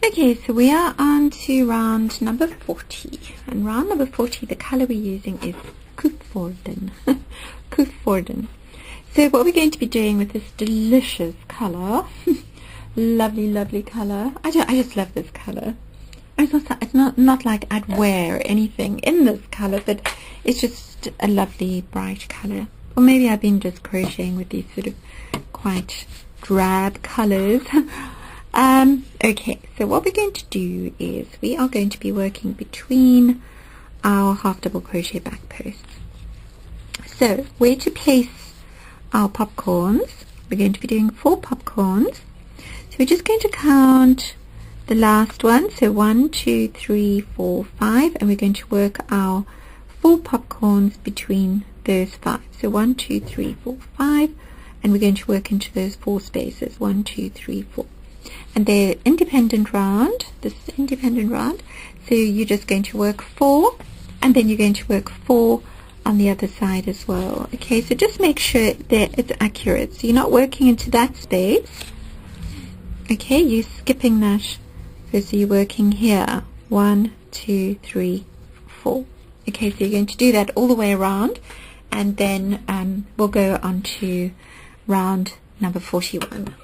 Okay, so we are on to round number 40. And round number 40, the color we're using is Koeforden. Koeforden. So what we're going to be doing with this delicious color, lovely, lovely color. I just love this color. It's not like I'd wear anything in this color, but it's just a lovely bright color. Or maybe I've been just crocheting with these sort of quite drab colors. Okay, so what we're going to do is we are going to be working between our half double crochet back posts. So where to place our popcorns, we're going to be doing 4 popcorns. So we're just going to count the last one, so 1, 2, 3, 4, 5, and we're going to work our 4 popcorns between those 5. So 1, 2, 3, 4, 5, and we're going to work into those 4 spaces, 1, 2, 3, 4. And they're independent round. This is independent round. So you're just going to work 4, and then you're going to work 4 on the other side as well. Okay, so just make sure that it's accurate. So you're not working into that space. Okay, you're skipping that. So you're working here. 1, 2, 3, 4. Okay, so you're going to do that all the way around, and then we'll go on to round number 41.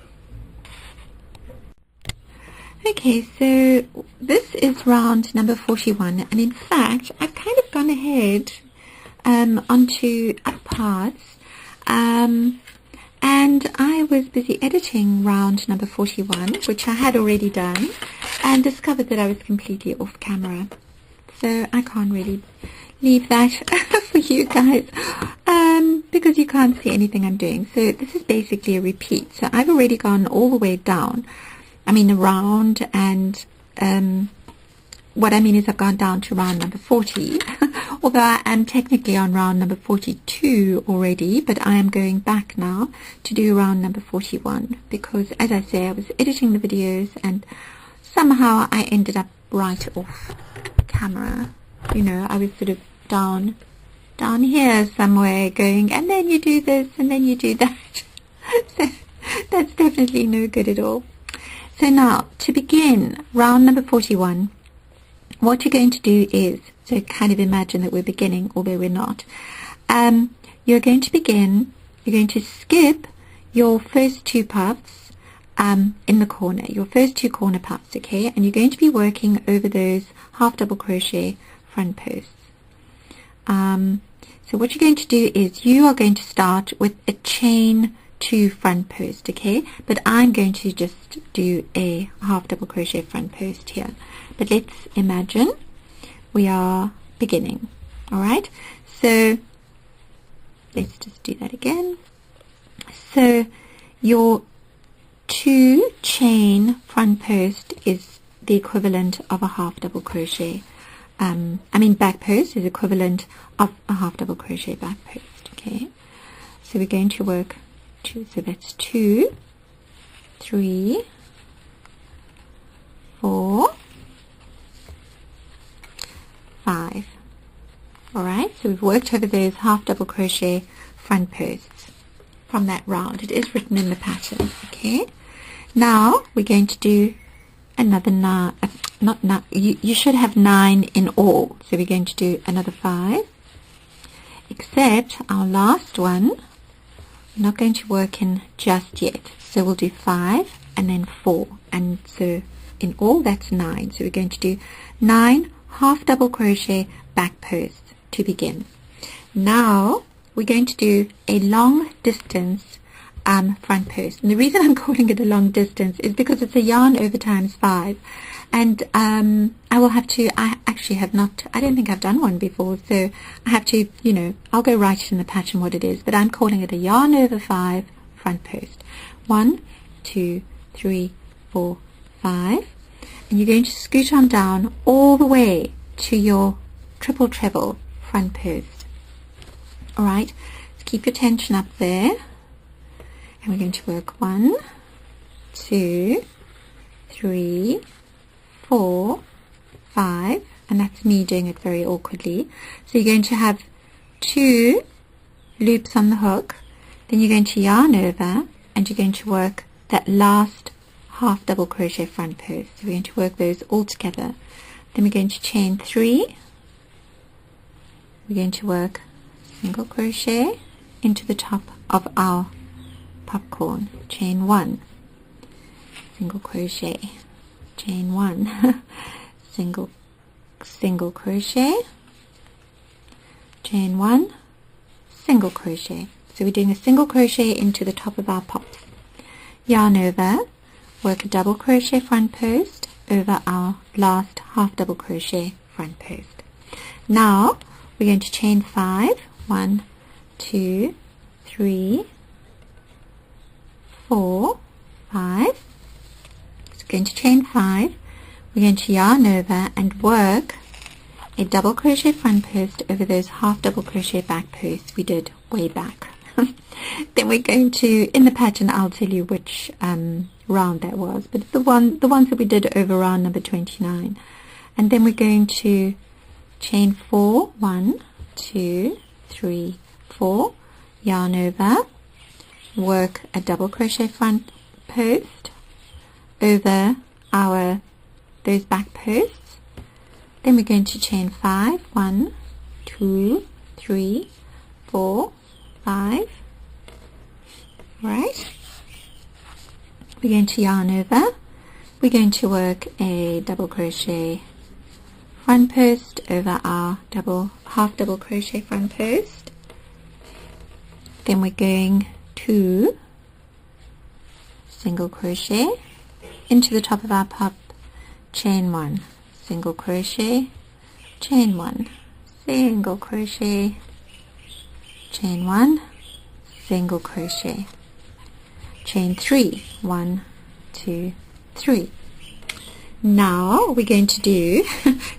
Okay, so this is round number 41, and in fact I've kind of gone ahead onto other parts, and I was busy editing round number 41, which I had already done, and discovered that I was completely off camera, so I can't really leave that for you guys, because you can't see anything I'm doing. So this is basically a repeat. So I've already gone all the way down, around, and what I mean is I've gone down to round number 40, although I am technically on round number 42 already, but I am going back now to do round number 41, because as I say, I was editing the videos and somehow I ended up right off camera. I was sort of down here somewhere going, and then you do this and then you do that. So that's definitely no good at all. So now, to begin round number 41, what you're going to do is, so kind of imagine that we're beginning, although we're not. You're going to begin, you're going to skip your first 2 puffs in the corner, your first 2 corner puffs, okay? And you're going to be working over those half double crochet front posts. So what you're going to do is you are going to start with a chain 2 front post, okay, but I'm going to just do a half double crochet front post here. But let's imagine we are beginning. All right, so let's just do that again. So your 2 chain front post is the equivalent of a half double crochet. Back post is equivalent of a half double crochet back post, okay? So we're going to work 2, so that's 2, 3, 4, 5. All right, so we've worked over those half double crochet front posts from that round. It is written in the pattern, okay? Now we're going to do another 9. You should have 9 in all, so we're going to do another 5, except our last one we're not going to work in just yet, so we'll do 5 and then 4, and so in all that's 9. So we're going to do 9 half double crochet back posts to begin. Now we're going to do a long distance front post, and the reason I'm calling it a long distance is because it's a yarn over times 5, and I will have to, I don't think I've done one before, so I have to, I'll go write in the pattern what it is, but I'm calling it a yarn over 5 front post. 1, 2, 3, 4, 5, and you're going to scoot on down all the way to your triple treble front post. All right, so keep your tension up there, and we're going to work 1, 2, 3, 4, 5, and that's me doing it very awkwardly. So you're going to have 2 loops on the hook, then you're going to yarn over, and you're going to work that last half double crochet front post. So we're going to work those all together. Then we're going to chain 3. We're going to work single crochet into the top of our popcorn, chain 1, single crochet, chain 1, single crochet, chain 1, single crochet. So we're doing a single crochet into the top of our pops. Yarn over, work a double crochet front post over our last half double crochet front post. Now we're going to chain 5, 1, 2, 3, 4, 5. So we're going to chain 5. We're going to yarn over and work a double crochet front post over those half double crochet back posts we did way back. Then we're going to, in the pattern I'll tell you which round that was, but the ones that we did over round number 29. And then we're going to chain 4, 1, 2, 3, 4, yarn over, work a double crochet front post over those back posts. Then we're going to chain 5, 1, 2, 3, 4, 5. Right. We're going to yarn over. We're going to work a double crochet front post over our half double crochet front post. Then we're going to single crochet into the top of our pop, chain 1, single crochet, chain 1, single crochet, chain 1, single crochet, chain 3, 1, 2, 3. Now we're going to do,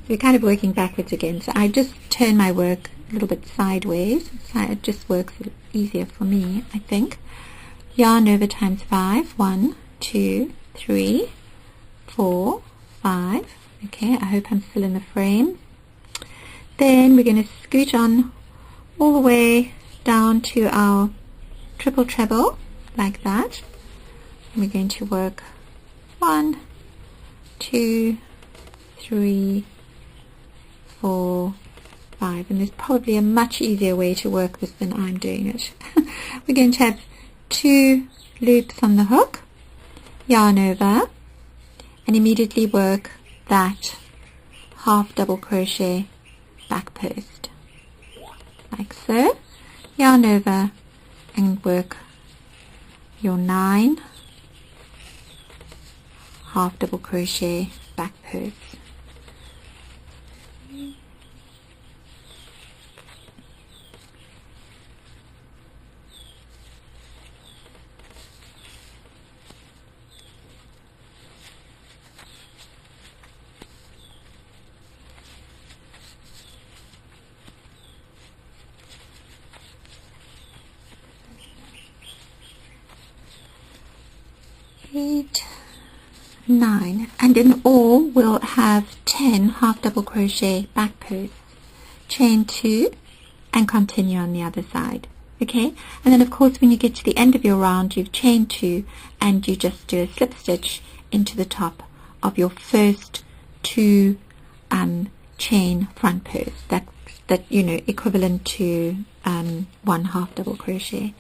we're kind of working backwards again, so I just turn my work a little bit sideways, so it just works easier for me, I think. Yarn over times 5, 1, 2, 3, 4, 5. Okay, I hope I'm still in the frame. Then we're going to scoot on all the way down to our triple treble, like that. And we're going to work 1, 2, 3, 4, 5, and there's probably a much easier way to work this than I'm doing it. We're going to have 2 loops on the hook, yarn over, and immediately work that half double crochet back post, like so. Yarn over and work your 9 half double crochet back posts. Eight, 9, and in all we'll have 10 half double crochet back posts. Chain 2 and continue on the other side. Okay, and then of course when you get to the end of your round you've chained 2 and you just do a slip stitch into the top of your first 2 chain front posts, that you know, equivalent to 1 half double crochet.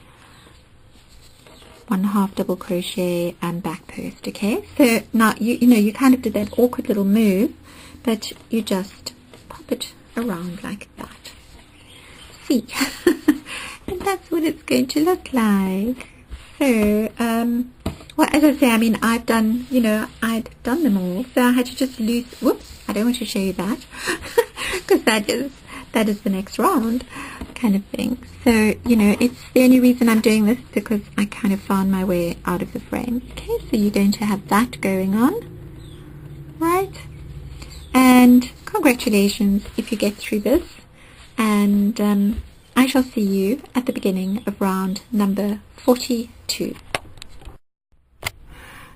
1 half double crochet and back post. Okay, so now you know you kind of did that awkward little move, but you just pop it around like that. See, and that's what it's going to look like. So well, as I say, I mean I'd done them all, so I had to just whoops, I don't want to show you that because that is the next round kind of thing. So, you know, it's the only reason I'm doing this because I kind of found my way out of the frame. Okay, so you're going to have that going on, right? And congratulations if you get through this. And I shall see you at the beginning of round number 42.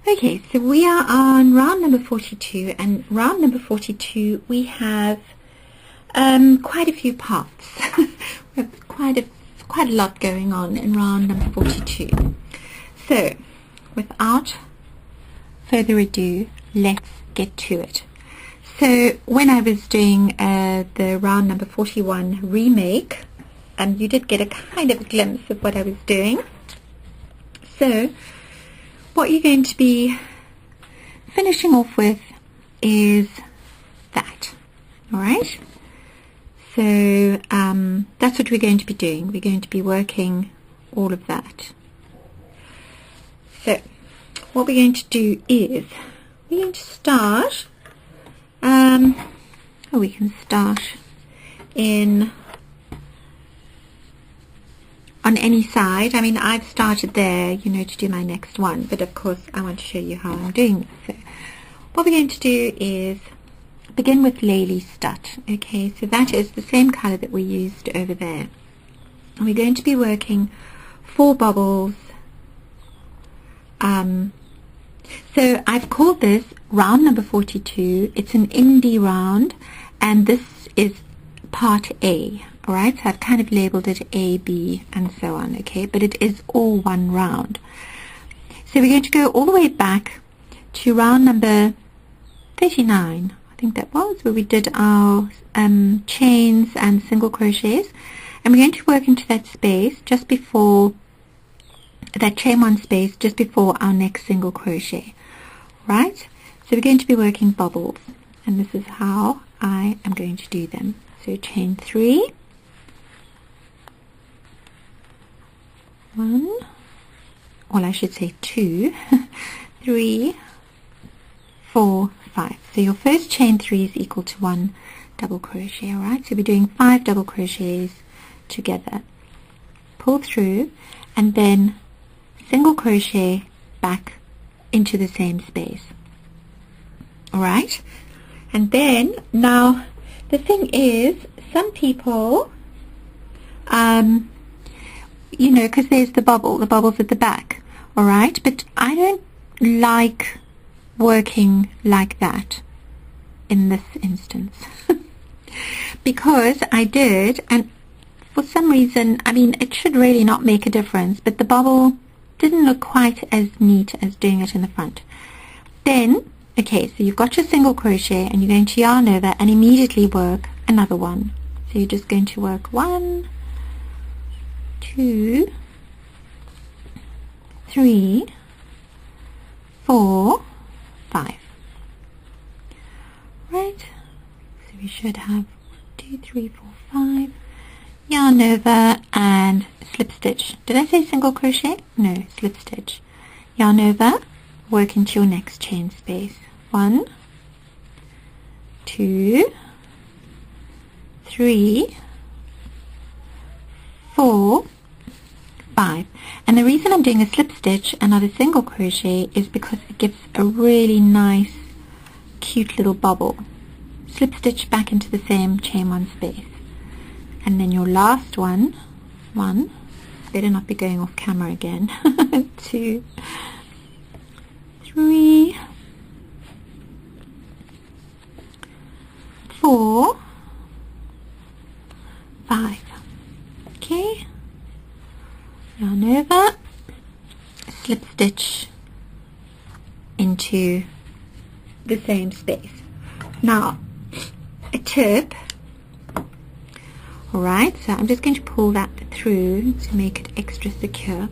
Okay, so we are on round number 42, and round number 42 we have quite a few parts. We have quite a lot going on in round number 42. So, without further ado, let's get to it. So when I was doing the round number 41 remake, you did get a kind of a glimpse of what I was doing. So what you're going to be finishing off with is that. Alright? So that's what we're going to be doing. We're going to be working all of that. So what we're going to do is we're going to start, we can start on any side. I mean, I've started there, you know, to do my next one, but of course I want to show you how I'm doing this. So what we're going to do is begin with Lely Stut. Okay, so that is the same color that we used over there. And we're going to be working 4 bubbles. So I've called this round number 42. It's an indie round, and this is part A. Alright, so I've kind of labeled it A, B, and so on, okay, but it is all one round. So we're going to go all the way back to round number 39, I think that was, where we did our chains and single crochets, and we're going to work into that space just before, that chain 1 space just before our next single crochet, right? So we're going to be working bubbles, and this is how I am going to do them. So chain 3, 1, well I should say 2, 3, 4, 5. So your first chain 3 is equal to 1 double crochet, alright? So we're doing 5 double crochets together. Pull through and then single crochet back into the same space. Alright? And then, now, the thing is, some people, you know, because there's the bubble's at the back, alright? But I don't like working like that in this instance. Because I did, and for some reason, I mean, it should really not make a difference, but the bubble didn't look quite as neat as doing it in the front. Then, okay, so you've got your single crochet and you're going to yarn over and immediately work another one. So you're just going to work 1, 2, 3, 4, 5. Right, so we should have 2, 3, 4, 5. Yarn over and slip stitch. Did I say single crochet? No, slip stitch. Yarn over, work into your next chain space. 1, 2, 3, 4, 5. And the reason I'm doing a slip stitch and not a single crochet is because it gives a really nice, cute little bubble. Slip stitch back into the same chain 1 space. And then your last one, better not be going off camera again, 2, 3, 4, 5. Okay, yarn over, slip stitch into the same space. Now, a tip. Alright, so I'm just going to pull that through to make it extra secure.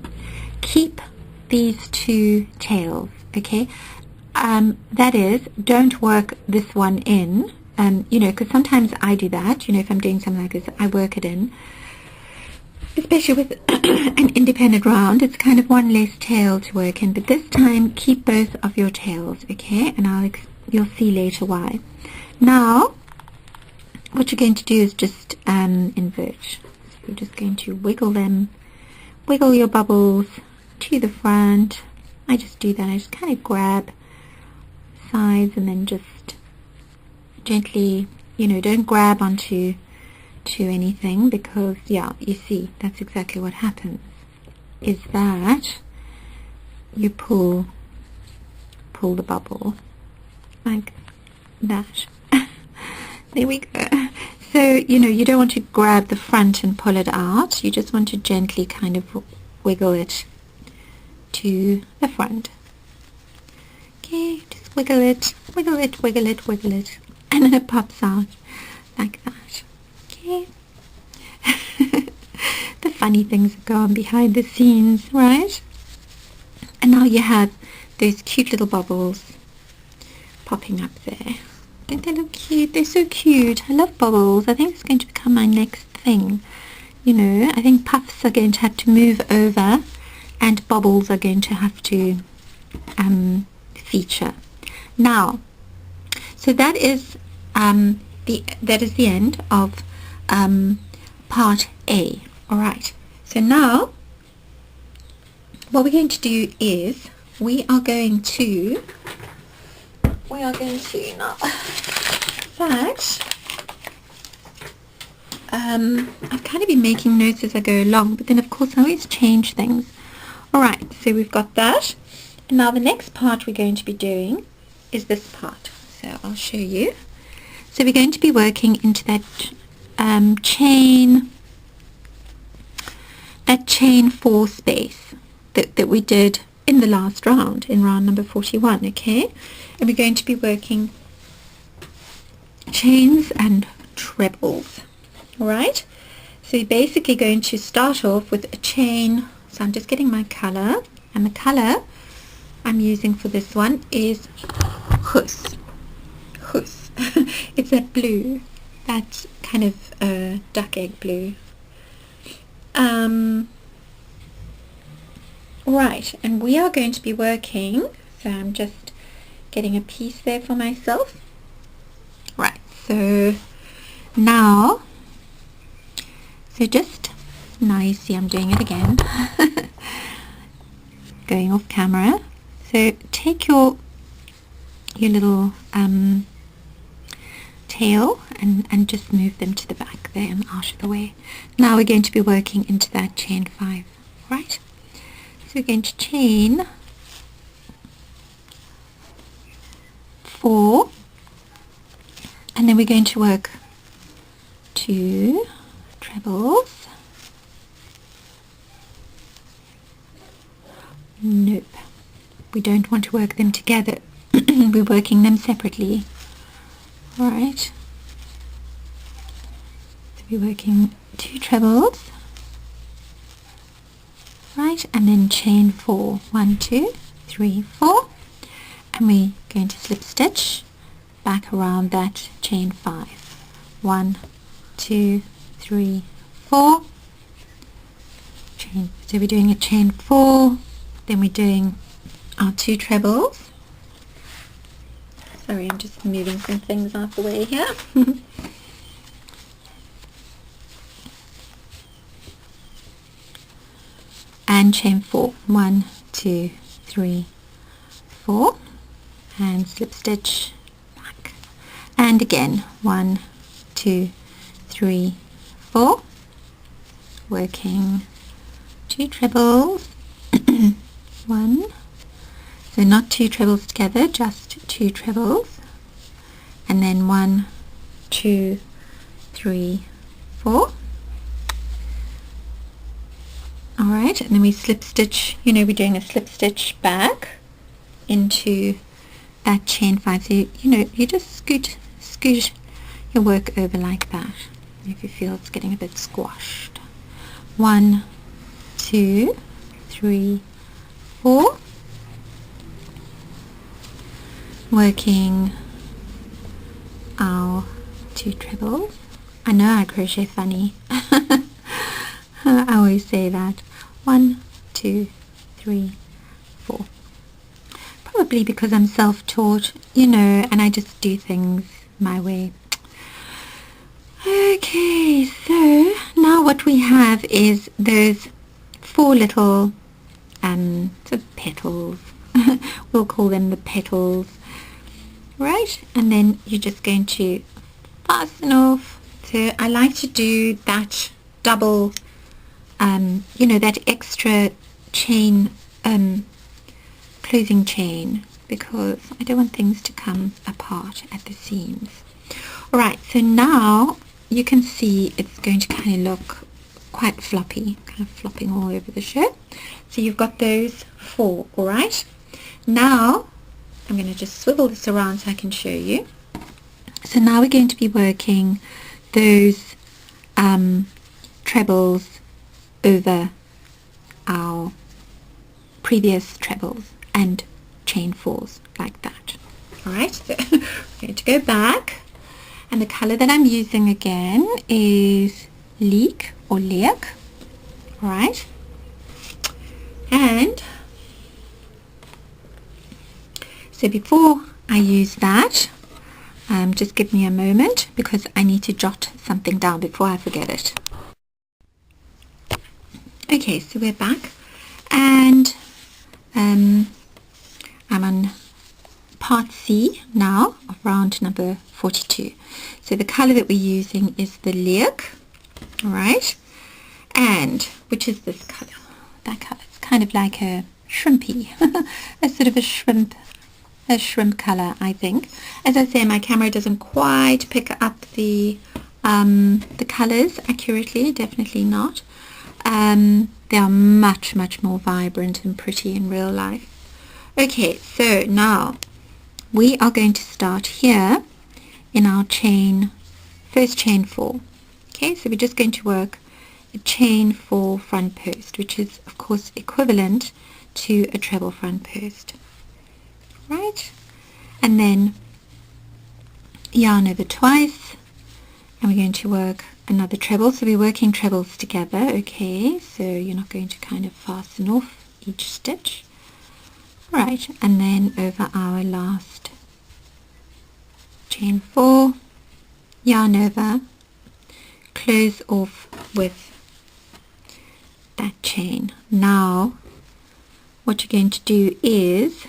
Keep these 2 tails, okay? That is, don't work this one in, you know, because sometimes I do that, you know, if I'm doing something like this, I work it in. Especially with an independent round, it's kind of one less tail to work in, but this time keep both of your tails, okay? And you'll see later why. Now, what you're going to do is just invert. So you're just going to wiggle them, wiggle your bubbles to the front. I just do that. I just kind of grab sides and then just gently, you know, don't grab onto anything, because yeah, you see, that's exactly what happens, is that you pull the bubble like that. There we go. So, you know, you don't want to grab the front and pull it out. You just want to gently kind of wiggle it to the front. Okay, just wiggle it, wiggle it, wiggle it, wiggle it, and then it pops out like that. Okay. The funny things that go on behind the scenes, right? And now you have those cute little bubbles popping up there. Don't they look cute? They're so cute. I love bubbles. I think it's going to become my next thing. You know, I think puffs are going to have to move over and bubbles are going to have to feature. Now, so that is the end of part A. Alright, so now what we're going to do is we are going to now, in fact, I've kind of been making notes as I go along, but then of course I always change things. Alright, so we've got that, and now the next part we're going to be doing is this part, so I'll show you. So we're going to be working into that chain 4 space that we did in the last round, in round number 41, okay? And we're going to be working chains and trebles, alright? So you're basically going to start off with a chain. So I'm just getting my color, and the color I'm using for this one is Hus. It's that blue, that kind of duck egg blue. Right, and we are going to be working, so I'm just getting a piece there for myself. Right, so now, now you see I'm doing it again, going off camera. So take your little tail and just move them to the back there and out of the way. Now we're going to be working into that chain 5, right? So we're going to chain 4, and then we're going to work 2 trebles. Nope, we don't want to work them together. We're working them separately. Alright, so we're working 2 trebles, right, and then chain 4, 1, 2, 3, 4, and we're going to slip stitch back around that chain 5, 1, 2, 3, 4, chain. So we're doing a chain 4, then we're doing our 2 trebles. Sorry, I'm just moving some things out the way here. And chain 4, 1, 2, 3, 4, and slip stitch back, and again 1, 2, 3, 4, working 2 trebles. 1, so not 2 trebles together, just 2 trebles, and then 1, 2, 3, 4. Alright, and then we slip stitch, you know, we're doing a slip stitch back into that chain 5. So you know, you just scoot your work over like that if you feel it's getting a bit squashed. 1, 2, 3, 4, working our 2 trebles. I know I crochet funny. I always say that. 1, 2, 3, 4. Probably because I'm self-taught, you know, and I just do things my way. Okay, so now what we have is those 4 little sort of petals. We'll call them the petals, right? And then you're just going to fasten off. So I like to do that double, you know, that extra chain, closing chain, because I don't want things to come apart at the seams. Alright, so now you can see it's going to kind of look quite floppy, kind of flopping all over the shirt. So you've got those 4, alright? Now I'm going to just swivel this around so I can show you. So now we're going to be working those trebles over our previous trebles and chain 4s like that. Alright, so I'm going to go back, and the colour that I'm using again is leek or leek. Alright, and so before I use that, just give me a moment because I need to jot something down before I forget it. Okay, so we're back, and I'm on part C now of round number 42. So the colour that we're using is the leek, alright, and which is this colour, that colour. It's kind of like a shrimpy, a sort of a shrimp colour, I think. As I say, my camera doesn't quite pick up the colours accurately, definitely not. They are much more vibrant and pretty in real life. Okay, so now we are going to start here in our first chain 4. Okay, so we're just going to work a chain 4 front post, which is of course equivalent to a treble front post. Right, and then yarn over twice, and we're going to work another treble. So we're working trebles together. Okay, so you're not going to kind of fasten off each stitch. Right, and then over our last chain 4, yarn over, close off with that chain. Now what you're going to do is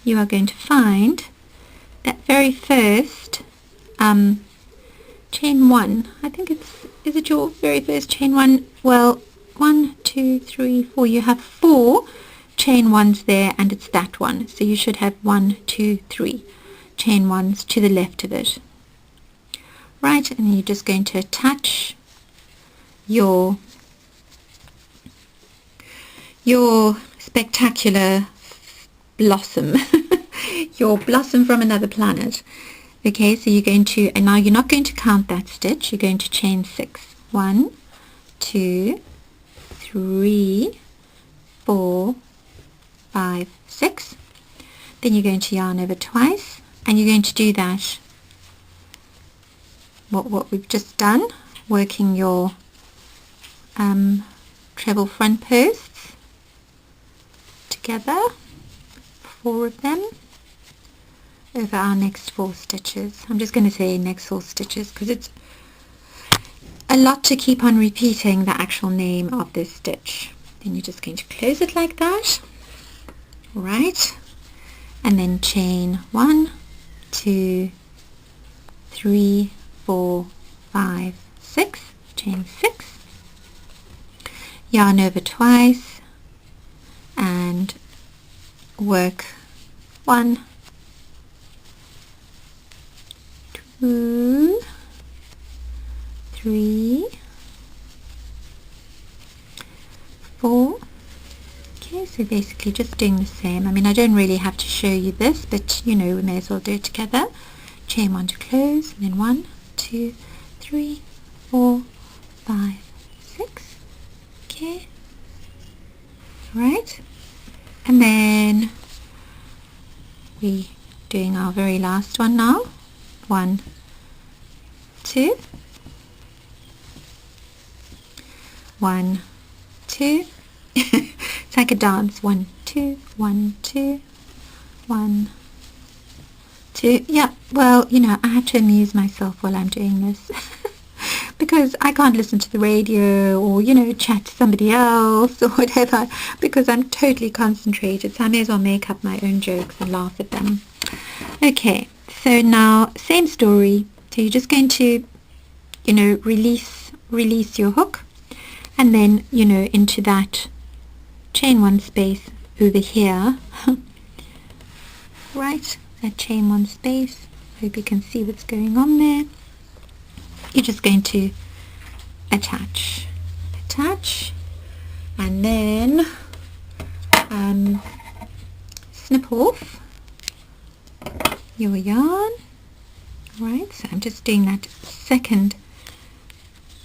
you are going to find that very first chain 1. I think is it your very first chain 1? Well, 1, 2, 3, 4. You have 4 chain 1s there, and it's that one. So you should have 1, 2, 3 chain 1s to the left of it. Right, and you're just going to attach your spectacular blossom, your blossom from another planet. Okay, so you're going to, and now you're not going to count that stitch, you're going to chain 6. 1, 2, 3, 4, 5, 6. Then you're going to yarn over twice, and you're going to do that, what we've just done, working your treble front posts together, 4 of them, over our next 4 stitches. I'm just going to say next 4 stitches because it's a lot to keep on repeating the actual name of this stitch. Then you're just going to close it like that, right, and then chain 1, 2, 3, 4, 5, 6, chain 6, yarn over twice, and work 1, 2, 3, 4. Okay, so basically just doing the same. I mean, I don't really have to show you this, but you know, we may as well do it together. Chain 1 to close, and then 1, 2, 3, 4, 5, 6. Okay, right, and then we're doing our very last one now. 1, 2, 1, 2. It's like a dance. 1, 2, 1, 2, 1, 2. Yeah, well, you know, I have to amuse myself while I'm doing this because I can't listen to the radio or, you know, chat to somebody else or whatever, because I'm totally concentrated, so I may as well make up my own jokes and laugh at them. Okay, so now same story. So you're just going to, you know, release your hook, and then, you know, into that chain 1 space over here, right, that chain 1 space. Hope you can see what's going on there. You're just going to attach, and then snip off your yarn. Alright, so I'm just doing that second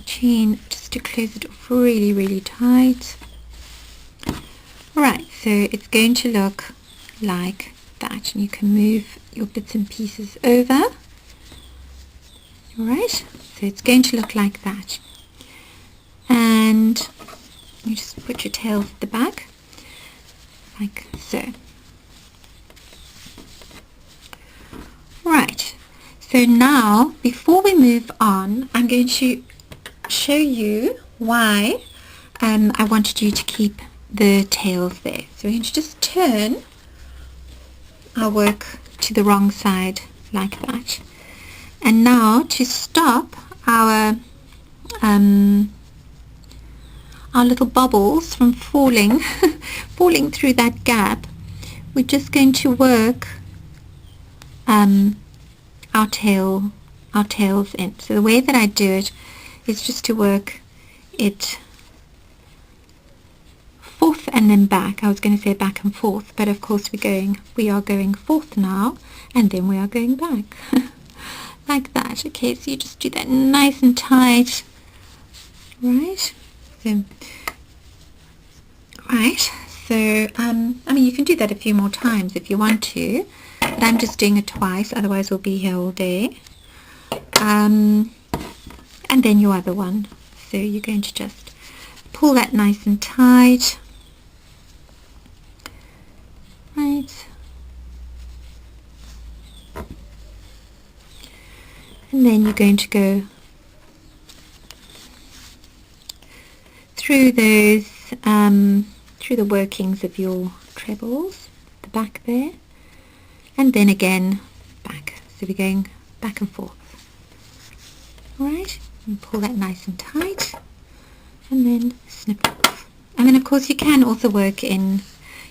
chain just to close it off really tight. Alright, so it's going to look like that, and you can move your bits and pieces over. Alright, so it's going to look like that, and you just put your tails at the back like so. Right, so now before we move on, I'm going to show you why I wanted you to keep the tails there. So we're going to just turn our work to the wrong side like that, and now to stop our little bubbles from falling falling through that gap, we're just going to work our tails in. So the way that I do it is just to work it forth and then back. I was going to say back and forth, but of course we are going forth now, and then we are going back like that. Okay, so you just do that nice and tight. Right, so I mean, you can do that a few more times if you want to, but I'm just doing it twice, otherwise we'll be here all day. And then your other one, so you're going to just pull that nice and tight. Right, and then you're going to go through those through the workings of your trebles, the back there, and then again back. So we're going back and forth. Alright, and pull that nice and tight, and then snip off. And then of course you can also work in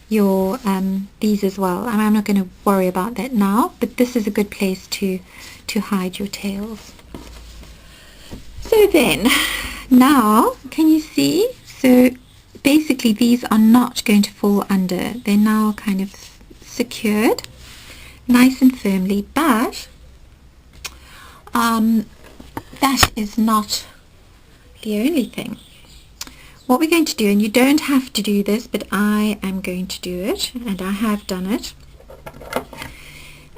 your these as well. I'm not going to worry about that now, but this is a good place to hide your tails. So then, now can you see? So basically these are not going to fall under. They're now kind of secured nice and firmly, but that is not the only thing. What we're going to do, and you don't have to do this, but I am going to do it, and I have done it.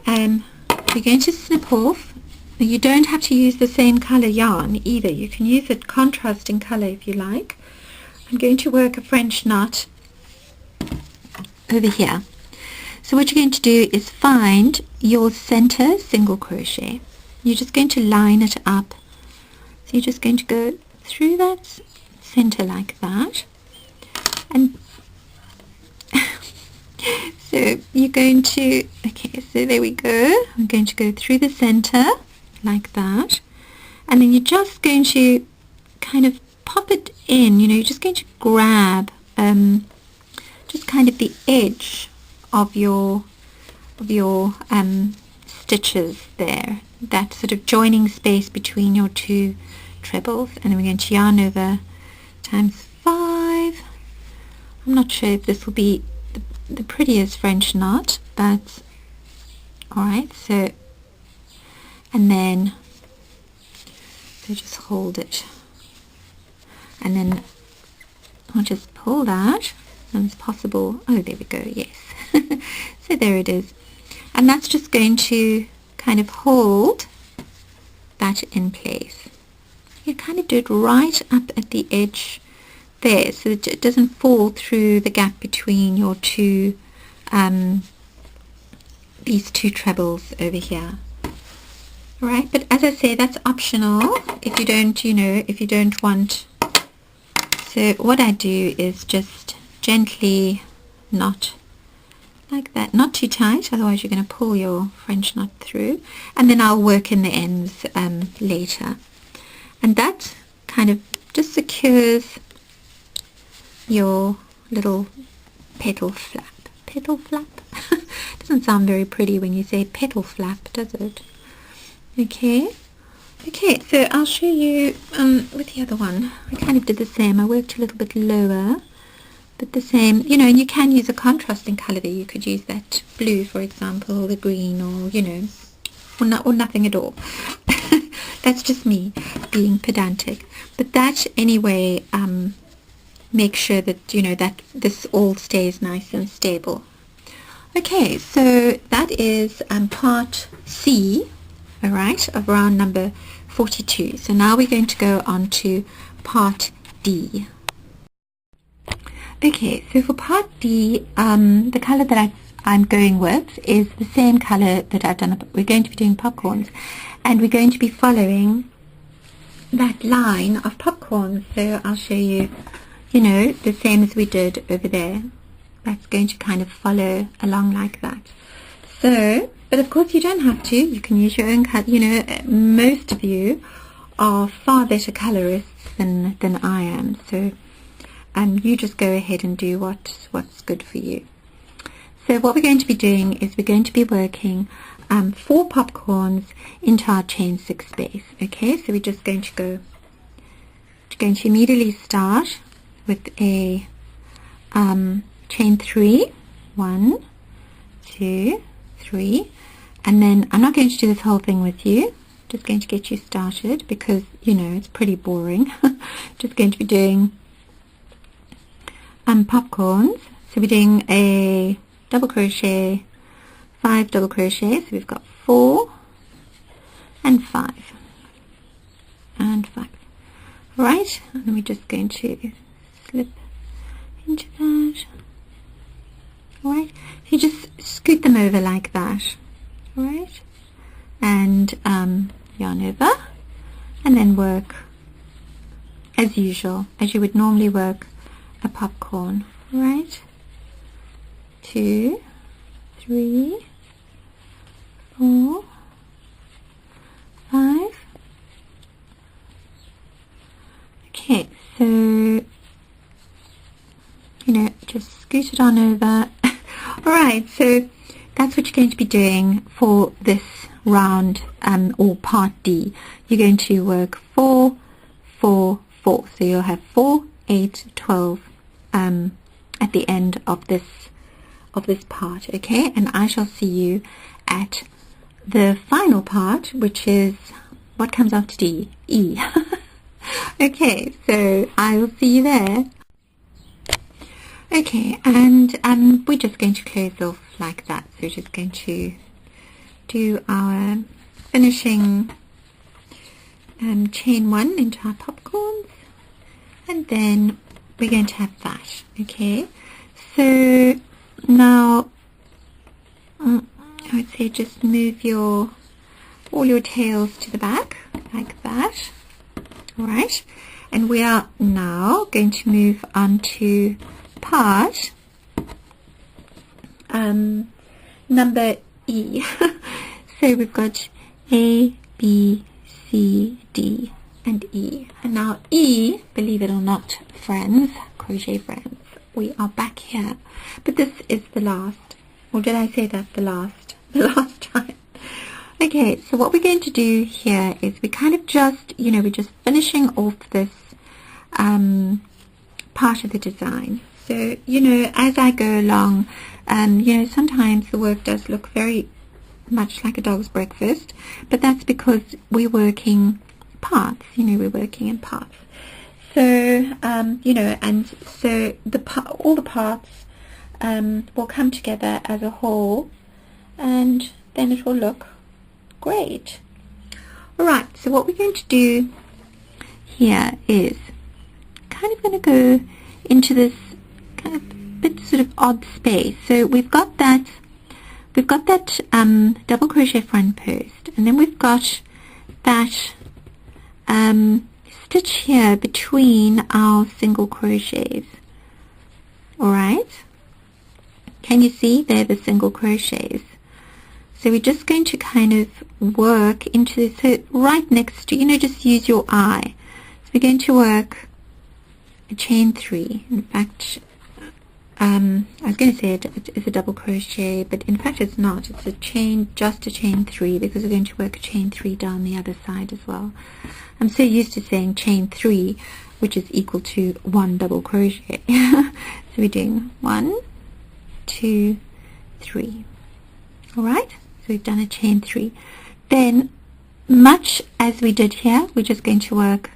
We're going to snip off. You don't have to use the same color yarn either. You can use a contrasting color if you like. I'm going to work a French knot over here. So what you're going to do is find your center single crochet. You're just going to line it up. So you're just going to go through that center like that, and so you're going to, okay, so there we go. I'm going to go through the center like that, and then you're just going to kind of pop it in. You know, you're just going to grab just kind of the edge of your stitches there, that sort of joining space between your two trebles, and then we're going to yarn over times 5. I'm not sure if this will be the prettiest French knot, but alright, so, and then so just hold it, and then I'll just pull that, and it's possible, oh there we go, yes. So there it is, and that's just going to kind of hold that in place. You kind of do it right up at the edge there, so that it doesn't fall through the gap between your two these two trebles over here. Alright, but as I say, that's optional if you don't, you know, if you don't want. So what I do is just gently knot like that, not too tight, otherwise you're going to pull your French knot through, and then I'll work in the ends later. And that kind of just secures your little petal flap. Petal flap? Doesn't sound very pretty when you say petal flap, does it? Okay. Okay, so I'll show you with the other one. I kind of did the same. I worked a little bit lower But the same, you know, and you can use a contrasting color there. You could use that blue, for example, the green, or, you know, or nothing at all. That's just me being pedantic. But that, anyway, make sure that, you know, that this all stays nice and stable. Okay, so that is part C, all right, of round number 42. So now we're going to go on to part D. Okay, so for part D, the color that I'm going with is the same color that I've done. We're going to be doing popcorns, and we're going to be following that line of popcorns. So I'll show you, you know, the same as we did over there. That's going to kind of follow along like that. So, but of course you don't have to. You can use your own color. You know, most of you are far better colorists than I am. So, you just go ahead and do what's good for you. So what we're going to be doing is we're going to be working 4 popcorns into our chain 6 space. Okay, so we're just going to immediately start with a chain 3, 1, 2, 3, and then I'm not going to do this whole thing with you. Just going to get you started because, you know, it's pretty boring. Just going to be doing popcorns. So we're doing a double crochet, 5 double crochets. So we've got 4 and 5 and 5. Right, and then we're just going to slip into that. Alright, so you just scoot them over like that. Alright, and yarn over, and then work as usual, as you would normally work a popcorn. Right, 2, 3, 4, 5. Okay, so, you know, just scoot it on over. Alright, so that's what you're going to be doing for this round, or part D. You're going to work 4, 4, 4. So you'll have 4, 8, 12 at the end of this part, okay? And I shall see you at the final part, which is what comes after D? E. Okay, so I will see you there. Okay, and we're just going to close off like that. So we're just going to do our finishing chain 1 into our popcorns, and then we're going to have that. Okay, so now I would say just move all your tails to the back like that. Alright, and we are now going to move on to part number E. So we've got A, B, C, D, and E. And now E, believe it or not, friends, crochet friends, we are back here. But this is the last, or did I say that the last time? Okay, so what we're going to do here is we kind of just, you know, we're just finishing off this part of the design. So, you know, as I go along, you know, sometimes the work does look very much like a dog's breakfast, but that's because we're working parts, you know, we're working in parts. So, you know, and so all the parts will come together as a whole, and then it will look great. Alright, so what we're going to do here is kind of going to go into this kind of bit sort of odd space. So we've got that double crochet front post, and then we've got that stitch here between our single crochets. Alright, can you see they're the single crochets? So we're just going to kind of work into this, so right next to, you know, just use your eye. So we're going to work a chain 3. In fact, I was going to say it's a double crochet, but in fact it's not. It's a chain, just a chain 3, because we're going to work a chain 3 down the other side as well. I'm so used to saying chain 3, which is equal to 1 double crochet. So we're doing 1, 2, 3. Alright, so we've done a chain 3. Then, much as we did here, we're just going to work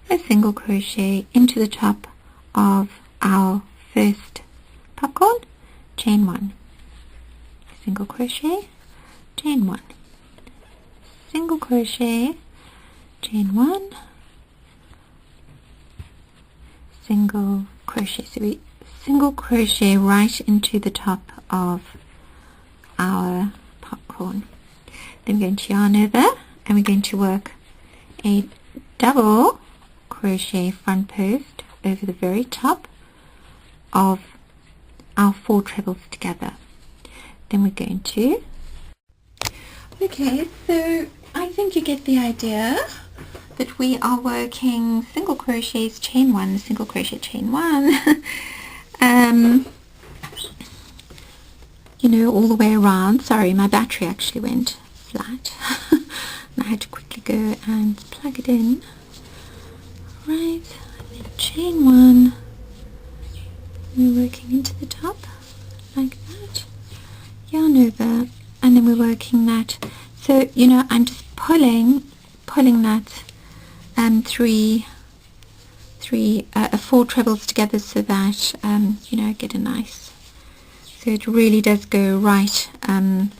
a single crochet into the top of our first popcorn, chain 1, single crochet, chain 1, single crochet, chain 1, single crochet. So we single crochet right into the top of our popcorn. Then we're going to yarn over and we're going to work a double crochet front post over the very top of our 4 trebles together. Then we're going to, okay, so I think you get the idea that we are working single crochets, chain 1, single crochet, chain 1, you know, all the way around. Sorry, my battery actually went flat. I had to quickly go and plug it in. Right, and then chain 1, we're working into the top like that, yarn over, and then we're working that. So, you know, I'm just pulling that 4 trebles together so that you know, I get a nice, so it really does go right over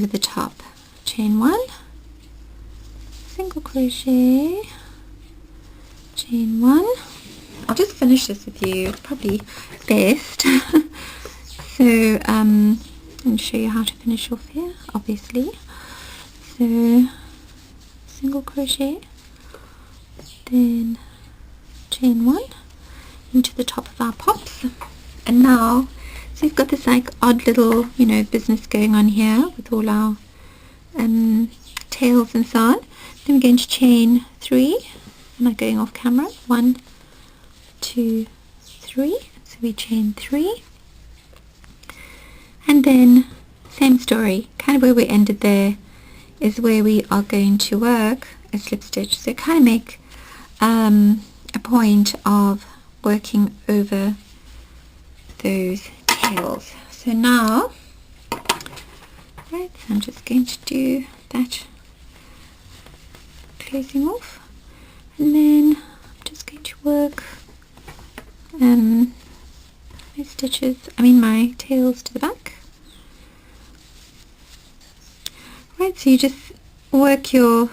the top. Chain 1, single crochet, chain 1. I'll just finish this with you, it's probably best. So I'll show you how to finish off here, obviously. So single crochet, then chain 1 into the top of our pops, and now, so we've got this like odd little, you know, business going on here with all our tails and so on. Then we're going to chain 3. Am I going off camera? 1, 2, 3. So we chain 3, and then same story, kind of where we ended there is where we are going to work a slip stitch. So kind of make a point of working over those tails. So now, right, so I'm just going to do that closing off, and then I'm just going to work my stitches, my tails to the back. Right, so you just work your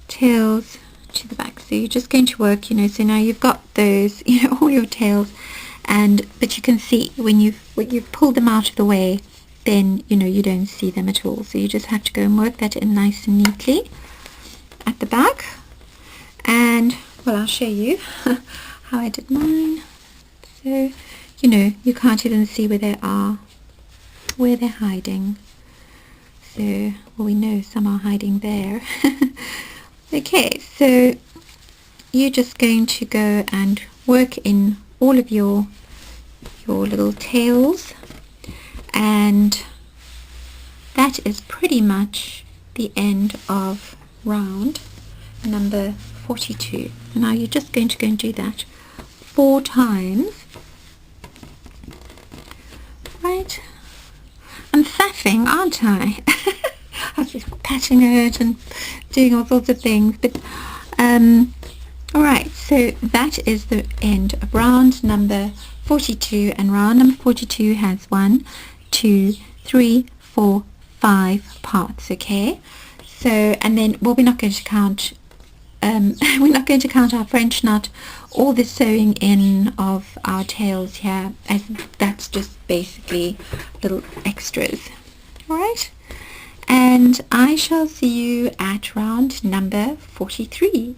tails to the back. So you're just going to work, you know, so now you've got those, you know, all your tails, but you can see when you've pulled them out of the way, then, you know, you don't see them at all. So you just have to go and work that in nice and neatly at the back. And, well, I'll show you how I did mine. So, you know, you can't even see where they are, where they're hiding. So, well, we know some are hiding there. Okay, so you're just going to go and work in all of your little tails, and that is pretty much the end of round number 42. And now you're just going to go and do that 4 times. Right, I'm faffing, aren't I? I was just patching it and doing all sorts of things, but alright, so that is the end of round number 42, and round number 42 has 1, 2, 3, 4, 5 parts. Okay, so, and then, well, we're not going to count our French knot or the sewing in of our tails here, as that's just basically little extras. Alright, and I shall see you at round number 43.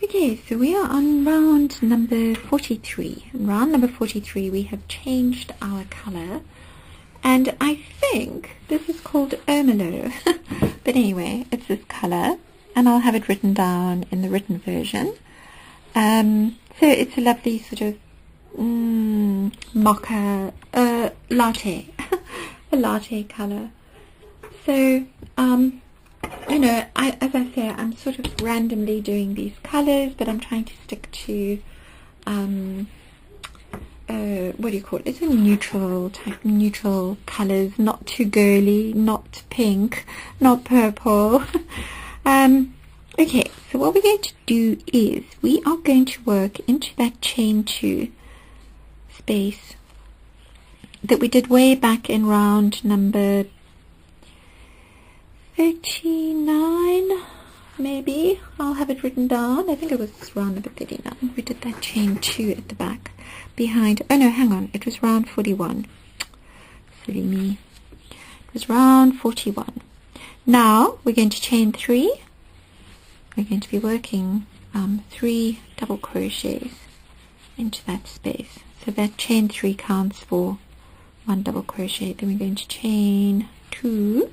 Okay, so we are on round number 43. In round number 43 we have changed our colour, and I think this is called Ermelo. But anyway, it's this colour, and I'll have it written down in the written version. So it's a lovely sort of mocha latte, a latte colour. So you know, as I say, I'm sort of randomly doing these colors, but I'm trying to stick to what do you call it? It's a neutral type, neutral colors, not too girly, not pink, not purple. Okay, so what we're going to do is we are going to work into that chain 2 space that we did way back in round number 39, maybe. I'll have it written down. I think it was round number 39. We did that chain 2 at the back behind. Oh no, hang on. It was round 41. Silly me. It was round 41. Now we're going to chain 3. We're going to be working 3 double crochets into that space. So that chain 3 counts for 1 double crochet. Then we're going to chain 2,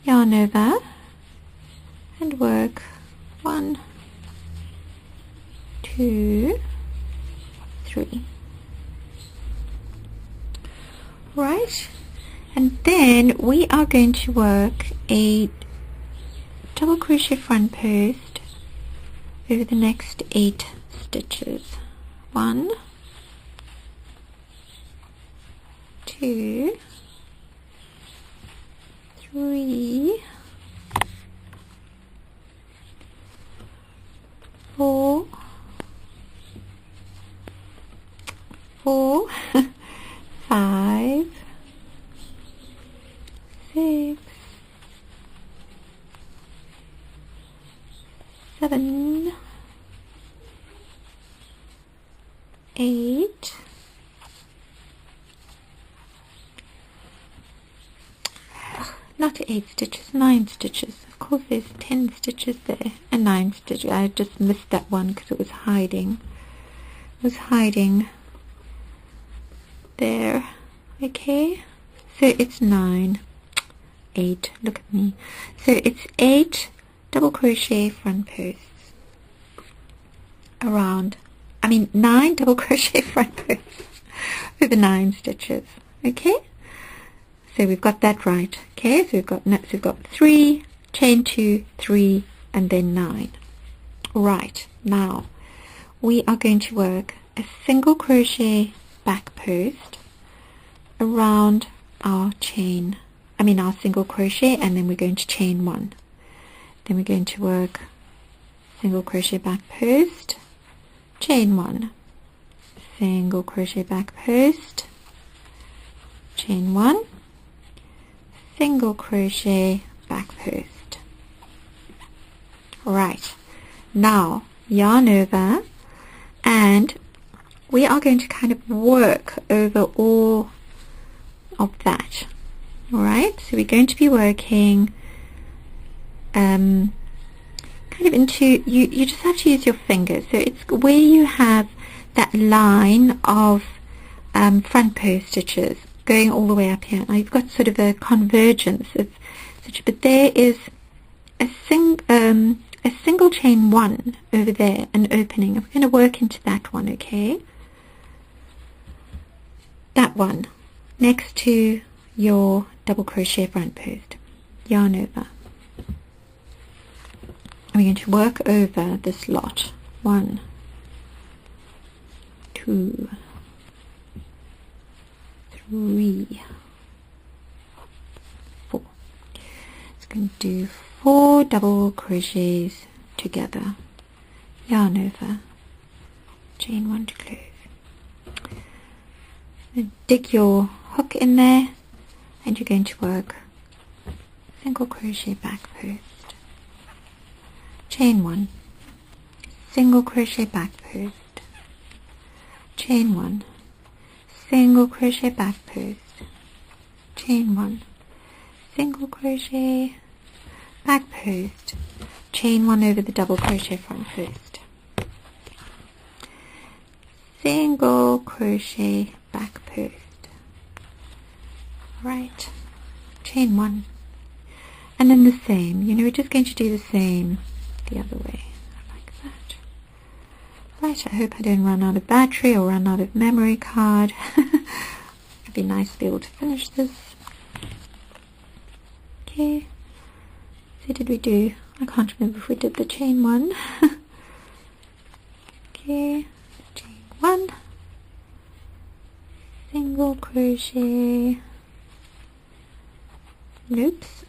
yarn over, and work 1, 2, 3. Right, and then we are going to work a double crochet front post over the next 8 stitches. 1, 2, 3, 4, 5, 6, 7, 8, not 8 stitches, 9 stitches. Of course there's 10 stitches there and 9 stitches. I just missed that one because it was hiding. It was hiding there. Okay, so it's 9, 8, look at me. So it's 8 double crochet front posts around, 9 double crochet front posts over 9 stitches. Okay, so we've got that right. Okay, so we've got 3, chain 2, 3, and then 9. Right, now we are going to work a single crochet back post around our chain, our single crochet, and then we're going to chain 1. Then we're going to work single crochet back post, chain 1, single crochet back post, chain 1, single crochet back post. Right, now yarn over, and we are going to kind of work over all of that. Alright, so we're going to be working kind of into, you just have to use your fingers. So it's where you have that line of front post stitches going all the way up here. Now you've got sort of a convergence of stitches, but there is a single chain 1 over there, an opening. We're going to work into that one, okay? That one next to your double crochet front post. Yarn over. We're going to work over this lot. 1, 2, 3, 4. It's going to do 4 double crochets together. Yarn over, chain 1 to close. And dig your hook in there, and you're going to work single crochet back post, chain 1, single crochet back post, chain 1, single crochet back post, chain 1, single crochet back post, chain 1 over the double crochet front post, single crochet back post. Right, chain 1, and then the same. We're just going to do the same the other way, like that. Right, I hope I don't run out of battery or run out of memory card. It'd be nice to be able to finish this. Okay, So did we do, I can't remember if we did the chain one. Okay, chain one, single crochet, loops.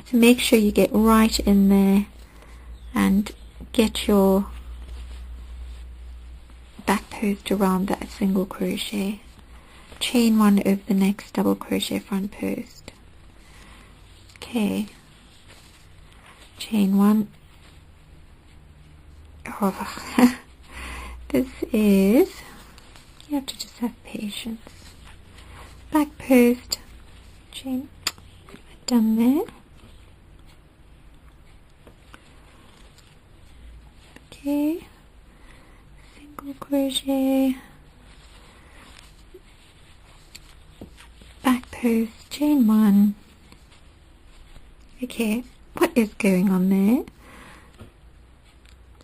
So make sure you get right in there and get your back post around that single crochet. Chain one over the next double crochet front post. Okay, chain one. Oh, this is, you have to just have patience. Back post, chain, done there. Okay, single crochet, back post, chain one. Okay, what is going on there?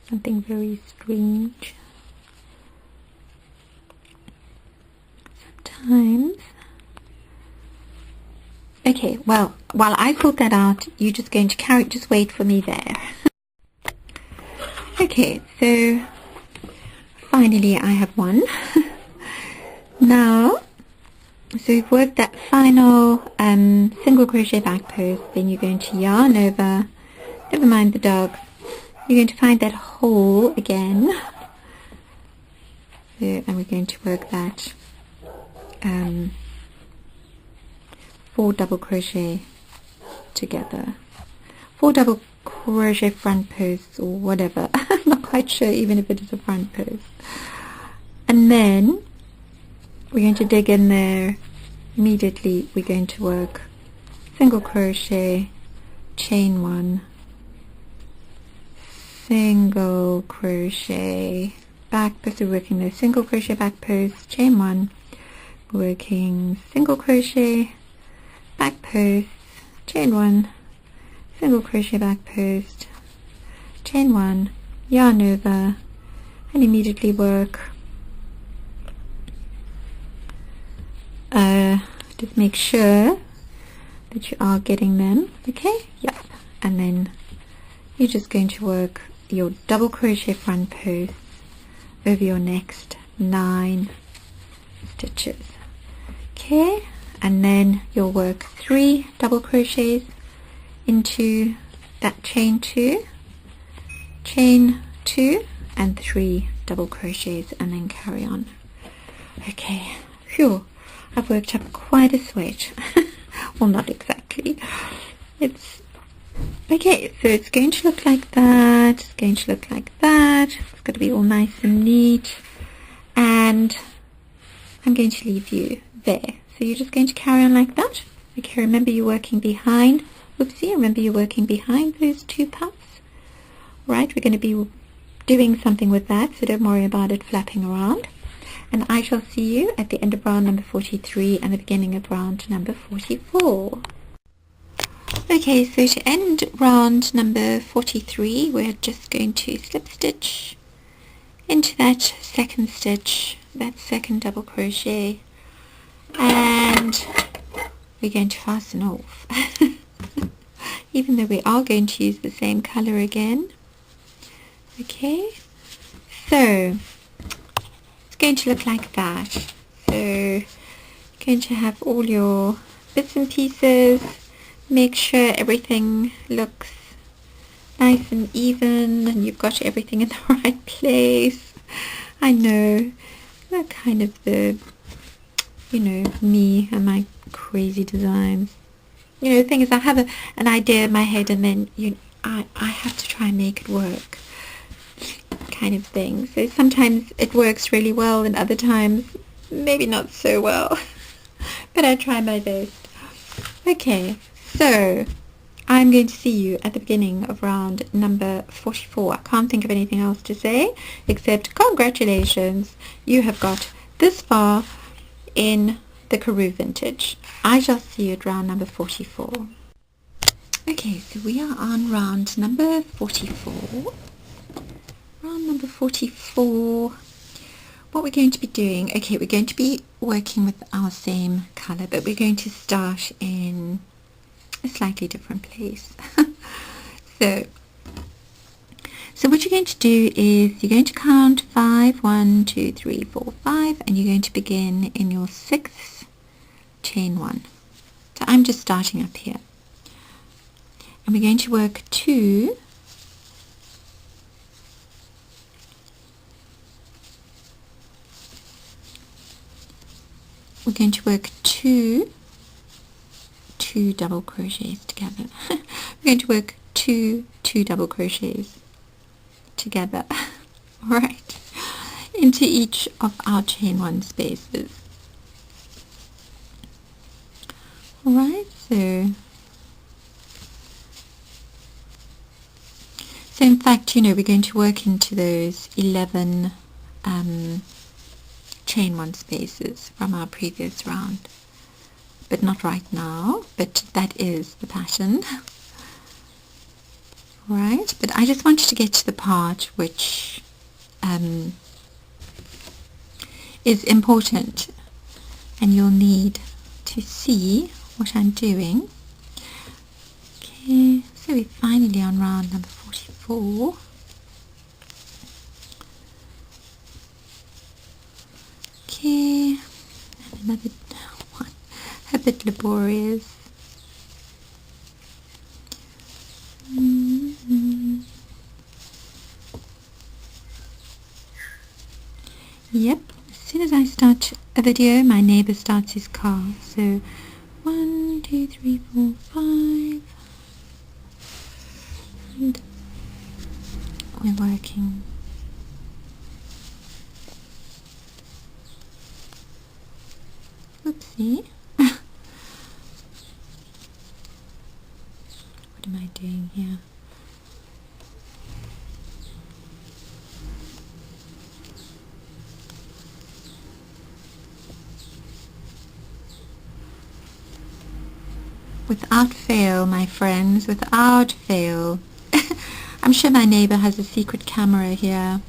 Something very strange. Sometimes. Okay, well, while I sort that out, you're just going to just wait for me there. Okay, so finally I have one. Now, so we've worked that final single crochet back post, then you're going to yarn over, never mind the dog, you're going to find that hole again, so, and we're going to work that 4 double crochet together, 4 double crochet front posts or whatever. I'm not quite sure even if it is a front post. And then we're going to dig in there. Immediately we're going to work single crochet, chain one, single crochet, back post. We're working the single crochet back post, chain one, working single crochet, back post, chain one, single crochet back post, chain one, yarn over, and immediately work. Just make sure that you are getting them, okay? Yep. And then you're just going to work your double crochet front post over your next 9 stitches, okay? And then you'll work 3 double crochets into that chain 2, and 3 double crochets, and then carry on. Okay, phew, I've worked up quite a sweat. Well, not exactly. It's okay, so it's going to look like that, it's going to look like that, it's got to be all nice and neat, and I'm going to leave you there. So you're just going to carry on like that. Okay, remember you're working behind, oopsie, remember you're working behind those 2 puffs. Right, we're going to be doing something with that, so don't worry about it flapping around. And I shall see you at the end of round number 43 and the beginning of round number 44. Okay, so to end round number 43, we're just going to slip stitch into that second stitch, that second double crochet, and we're going to fasten off. Even though we are going to use the same color again. Okay, so it's going to look like that. So you're going to have all your bits and pieces. Make sure everything looks nice and even and you've got everything in the right place. I know, that kind of the, you know, me and my crazy designs. You know, the thing is, I have an idea in my head and then I have to try and make it work, kind of thing. So sometimes it works really well and other times maybe not so well. But I try my best. Okay, so I'm going to see you at the beginning of round number 44. I can't think of anything else to say except congratulations, you have got this far in the Karoo vintage. I shall see you at round number 44. Okay, so we are on round number 44. Round number 44. What we're going to be doing, okay, we're going to be working with our same colour, but we're going to start in a slightly different place. So what you're going to do is you're going to count 5, 1, 2, 3, 4, 5, and you're going to begin in your 6th chain 1. So I'm just starting up here. And we're going to work 2 we're going to work two double crochets together. We're going to work two double crochets together, right, into each of our chain 1 spaces. Alright, so in fact, you know, we're going to work into those 11 chain 1 spaces from our previous round, but not right now, but that is the pattern. Right, but I just wanted to get to the part which is important, and you'll need to see what I'm doing. Okay, so we're finally on round number 44. Okay, and another one, a bit laborious. Yep, as soon as I start a video, my neighbour starts his car. So 1, 2, 3, 4, 5, and we're working. Oopsie. What am I doing here? Without fail, my friends, without fail. I'm sure my neighbour has a secret camera here.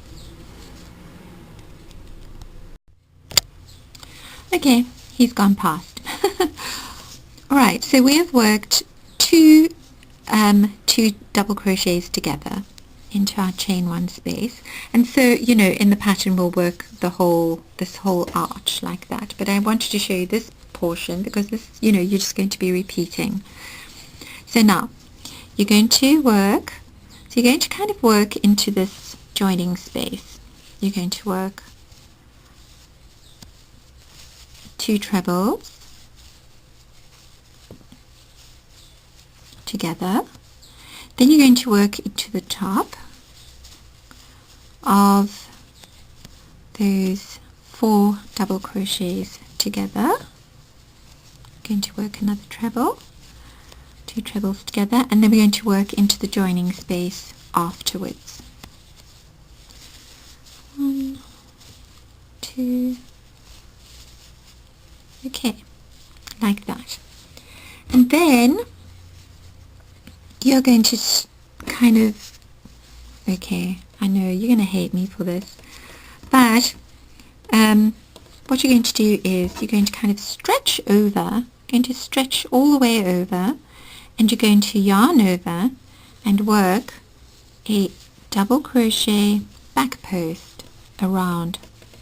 Okay, he's gone past. Alright, so we have worked two double crochets together into our chain 1 space, and so, you know, in the pattern we'll work this whole arch like that, but I wanted to show you this portion because this, you know, you're just going to be repeating. So now you're going to work, so you're going to kind of work into this joining space. You're going to work 2 trebles together, then you're going to work into the top of those 4 double crochets together. Going to work another treble, 2 trebles together, and then we're going to work into the joining space afterwards. 1, 2, okay, like that. And then you're going to kind of, okay, I know you're going to hate me for this, but what you're going to do is you're going to kind of stretch over, going to stretch all the way over, and you're going to yarn over and work a double crochet back post around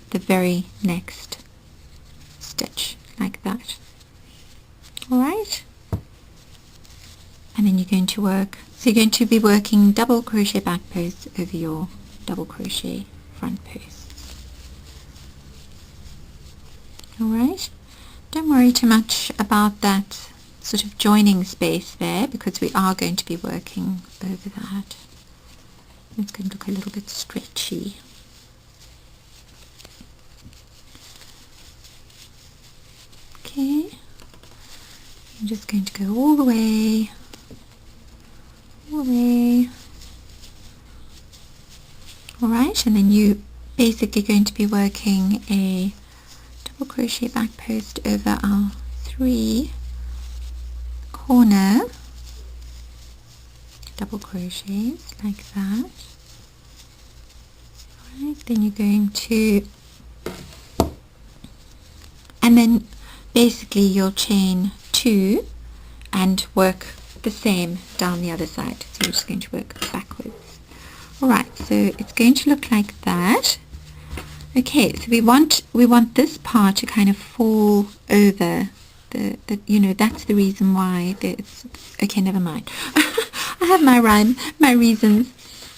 the very next stitch, like that. Alright, and then you're going to work, so you're going to be working double crochet back posts over your double crochet front posts. Alright, don't worry too much about that sort of joining space there, because we are going to be working over that. It's going to look a little bit stretchy. Okay, I'm just going to go all the way, alright, and then you basically going to be working a double crochet back post over our 3 corner double crochets like that. Alright, then you're going to, and then basically you'll chain 2 and work the same down the other side. So you're just going to work backwards. Alright, so it's going to look like that. Okay, so we want this part to kind of fall over the you know, that's the reason why it's okay, never mind. I have my reasons.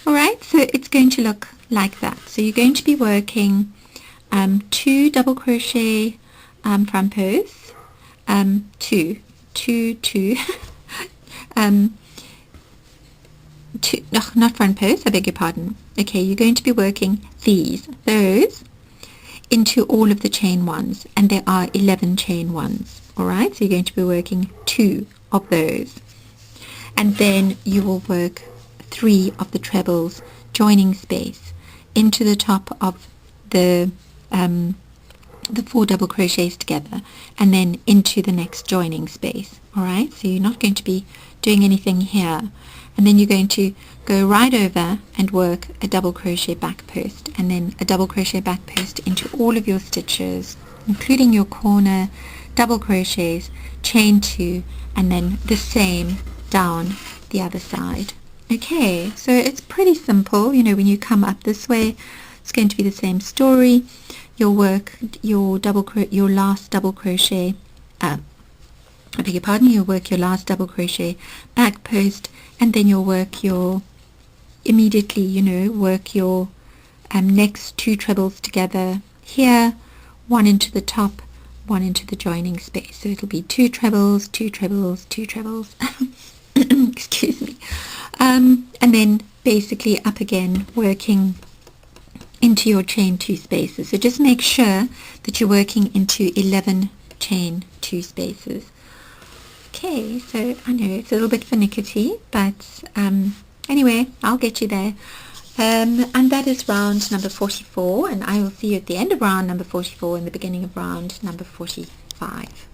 Alright, so it's going to look like that. So you're going to be working 2 double crochet front posts, 2 not front posts, I beg your pardon. Okay, you're going to be working those into all of the chain ones, and there are 11 chain ones. Alright, so you're going to be working 2 of those, and then you will work 3 of the trebles joining space into the top of the 4 double crochets together, and then into the next joining space. Alright, so you're not going to be doing anything here, and then you're going to go right over and work a double crochet back post, and then a double crochet back post into all of your stitches, including your corner double crochets, chain 2, and then the same down the other side. Okay, so it's pretty simple. You know, when you come up this way, it's going to be the same story. You'll work your last double crochet, I beg your pardon, you'll work your last double crochet back post, and then you'll work your, immediately, you know, work your next 2 trebles together here, 1 into the top, 1 into the joining space. So it'll be 2 trebles, 2 trebles, 2 trebles, excuse me, and then basically up again, working into your chain 2 spaces. So just make sure that you're working into 11 chain 2 spaces. Okay, so I know it's a little bit finicky, but anyway, I'll get you there. And that is round number 44, and I will see you at the end of round number 44 and the beginning of round number 45.